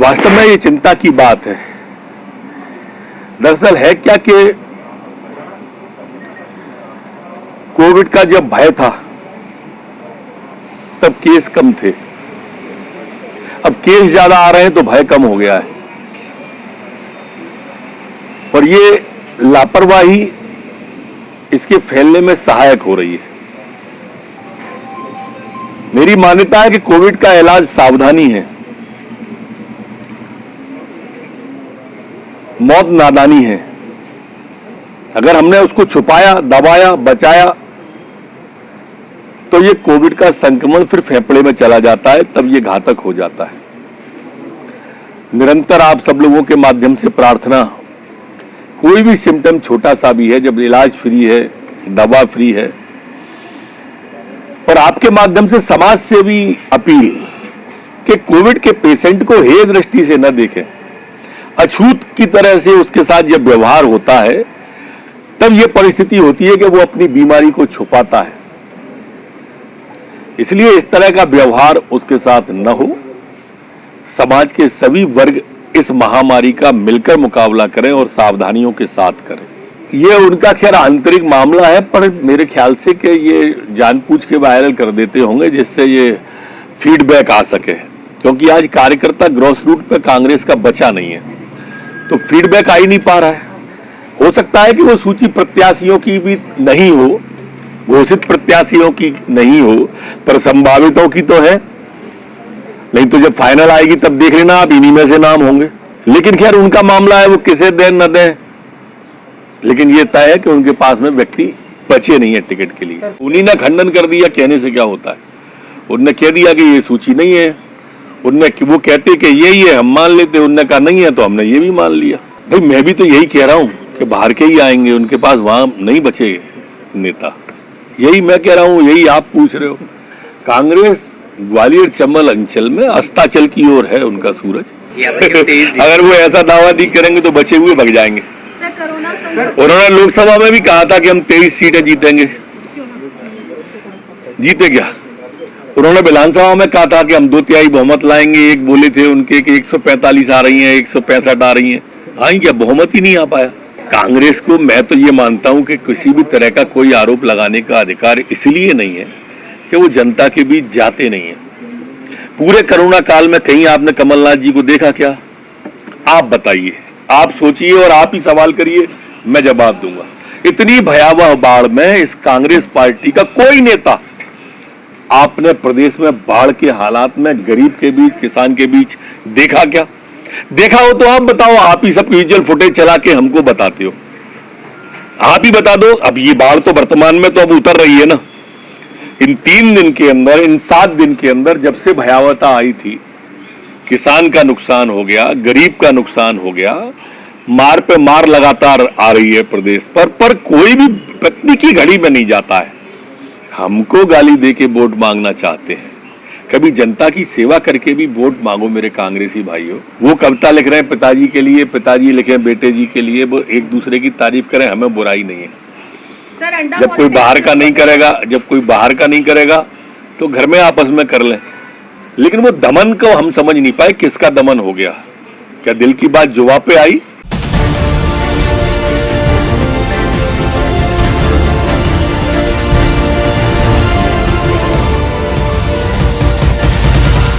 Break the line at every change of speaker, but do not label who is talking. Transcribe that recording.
वास्तव में ये चिंता की बात है। दरअसल है क्या कि कोविड का जब भय था तब केस कम थे, अब केस ज्यादा आ रहे हैं तो भय कम हो गया है। और ये लापरवाही इसके फैलने में सहायक हो रही है। मेरी मान्यता है कि कोविड का इलाज सावधानी है, मौत नादानी है। अगर हमने उसको छुपाया, दबाया, बचाया तो ये कोविड का संक्रमण फिर फेफड़े में चला जाता है, तब ये घातक हो जाता है। निरंतर आप सब लोगों के माध्यम से प्रार्थना, कोई भी सिम्टम छोटा सा भी है, जब इलाज फ्री है, दवा फ्री है, और आपके माध्यम से समाज से भी अपील कि कोविड के पेशेंट को हेय दृष्टि से न देखें। अछूत की तरह से उसके साथ जब व्यवहार होता है तब यह परिस्थिति होती है कि वो अपनी बीमारी को छुपाता है। इसलिए इस तरह का व्यवहार उसके साथ न हो। समाज के सभी वर्ग इस महामारी का मिलकर मुकाबला करें और सावधानियों के साथ करें। ये उनका खैर आंतरिक मामला है, पर मेरे ख्याल से कि ये जानबूझ के वायरल कर देते होंगे जिससे ये फीडबैक आ सके, क्योंकि आज कार्यकर्ता ग्रॉस रूट पे कांग्रेस का बचा नहीं है, तो फीडबैक आ ही नहीं पा रहा है। हो सकता है कि वो सूची प्रत्याशियों की भी नहीं हो, घोषित प्रत्याशियों की नहीं हो, पर संभावितों की तो है। नहीं तो जब फाइनल आएगी तब देख लेना आप, इन्हीं में से नाम होंगे। लेकिन खैर उनका मामला है, वो किसे दें न दें, लेकिन ये तय है कि उनके पास में व्यक्ति बचे नहीं है टिकट के लिए। उन्हीं ने खंडन कर दिया, कहने से क्या होता है। उनने कह दिया कि ये सूची नहीं है, वो कहते कि यही है, हम मान लेते, उनने कहा नहीं है तो हमने ये भी मान लिया। भाई मैं भी तो यही कह रहा हूं कि बाहर के ही आएंगे, उनके पास वहां नहीं बचे नेता। यही मैं कह रहा हूं, यही आप पूछ रहे हो। कांग्रेस ग्वालियर चंबल अंचल में अस्ताचल की ओर है उनका सूरज। अगर वो ऐसा दावा नहीं करेंगे तो बचे हुए भग जाएंगे। उन्होंने लोकसभा में भी कहा था कि हम 23 सीटें जीतेंगे, जीते क्या? उन्होंने विधानसभा में कहा था कि हम 2/3 बहुमत लाएंगे। एक बोले थे उनके कि 145 आ रही हैं, 165 आ रही हैं, आई क्या? बहुमत ही नहीं आ पाया। कांग्रेस को मैं तो ये मानता हूं कि किसी भी तरह का कोई आरोप लगाने का अधिकार इसलिए नहीं है कि वो जनता के बीच जाते नहीं है। पूरे कोरोना काल में कहीं आपने कमलनाथ जी को देखा क्या? आप बताइए, आप सोचिए और आप ही सवाल करिए, मैं जवाब दूंगा। इतनी भयावह बाढ़ में इस कांग्रेस पार्टी का कोई नेता आपने प्रदेश में बाढ़ के हालात में गरीब के बीच, किसान के बीच देखा क्या? देखा हो तो आप बताओ, आप ही सब विजुअल फुटेज चला के हमको बताते हो, आप ही बता दो। अब ये बाढ़ तो वर्तमान में तो अब उतर रही है ना। इन 3 दिन के अंदर, इन 7 दिन के अंदर जब से भयावहता आई थी, किसान का नुकसान हो गया, गरीब का नुकसान हो गया, मार पे मार लगातार आ रही है प्रदेश पर कोई भी पत्नी की घड़ी में नहीं जाता है। हमको गाली दे के वोट मांगना चाहते हैं, कभी जनता की सेवा करके भी वोट मांगो मेरे कांग्रेसी भाइयों। वो कविता लिख रहे हैं पिताजी के लिए, पिताजी लिखे बेटे जी के लिए, वो एक दूसरे की तारीफ करें, हमें बुराई नहीं है। जब कोई बाहर का नहीं करेगा तो घर में आपस में कर लें। लेकिन वो दमन को हम समझ नहीं पाए, किसका दमन हो गया? क्या दिल की बात जुबान पे आई?